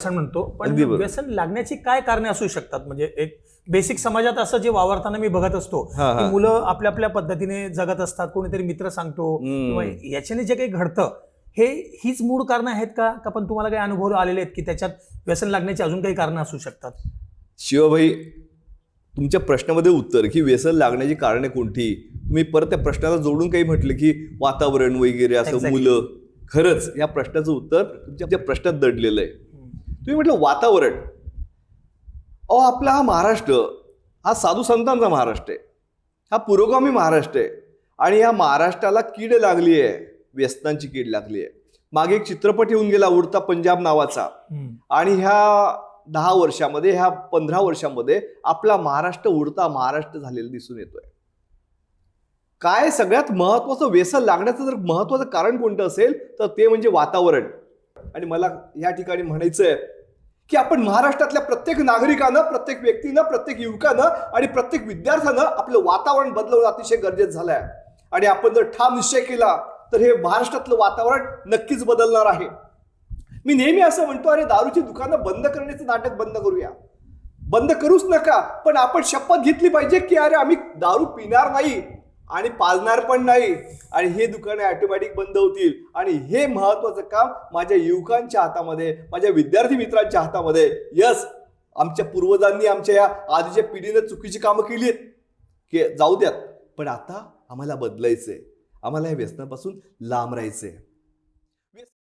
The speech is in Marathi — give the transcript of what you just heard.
व्यसन म्हणतो, पण अगदी बरोबर. व्यसन लागण्याची काय कारणे असू शकतात? म्हणजे एक बेसिक समाजात असं जे वावरताना मी बघत असतो हा, की हा. मुलं आपल्या आपल्या पद्धतीने जगत असतात, कोणीतरी मित्र सांगतो किंवा याच्याने जे काही घडतं हीच मूळ कारणं आहेत का? का पण तुम्हाला काही अनुभव आलेले आहेत की त्याच्यात व्यसन लागण्याची अजून काही कारणं असू शकतात? शिवभाई, तुमच्या प्रश्नामध्ये उत्तर की व्यसन लागण्याची कारणे कोणती, तुम्ही परत त्या प्रश्नाला जोडून काही म्हटलं की वातावरण वगैरे असं Exactly. मुलं. खरंच या प्रश्नाचं उत्तर तुमच्या प्रश्नात दडलेलं आहे. तुम्ही म्हटलं वातावरण. आपला हा महाराष्ट्र हा साधू संतांचा महाराष्ट्र आहे, हा पुरोगामी महाराष्ट्र आहे. आणि या महाराष्ट्राला कीड लागली आहे, व्यसनांची कीड लागली आहे. मागे एक चित्रपट येऊन गेला उडता पंजाब नावाचा, आणि ह्या 10 वर्षामध्ये, ह्या 15 वर्षामध्ये आपला महाराष्ट्र उडता महाराष्ट्र झालेला दिसून येतोय. काय सगळ्यात महत्वाचं व्यसन लागण्याचं जर महत्वाचं कारण कोणतं असेल तर ते म्हणजे वातावरण. आणि मला या ठिकाणी म्हणायचंय की आपण महाराष्ट्रातल्या प्रत्येक नागरिकानं, प्रत्येक व्यक्तीनं, प्रत्येक युवकानं आणि प्रत्येक विद्यार्थ्यानं आपलं वातावरण बदलवणं अतिशय गरजेचं झालंय. आणि आपण जर ठाम निश्चय केला तर हे महाराष्ट्रातलं वातावरण नक्कीच बदलणार आहे. मी नेहमी असं म्हणतो, अरे दारूची दुकानं बंद करण्याचं नाटक बंद करूया. बंद करूच नका, पण आपण शपथ घेतली पाहिजे की अरे आम्ही दारू पिणार नाही आणि पाजणार पण नाही, आणि हे दुकाने ऑटोमॅटिक बंद होतील. आणि हे महत्वाचं काम माझ्या युवकांच्या हातामध्ये, माझ्या विद्यार्थी मित्रांच्या हातामध्ये. यस, आमच्या पूर्वजांनी, आमच्या या आधीच्या पिढीने चुकीची कामं केली आहेत की जाऊ द्यात, पण आता आम्हाला बदलायचंय, आम्हाला या व्यसनापासून लांब राहायचंय.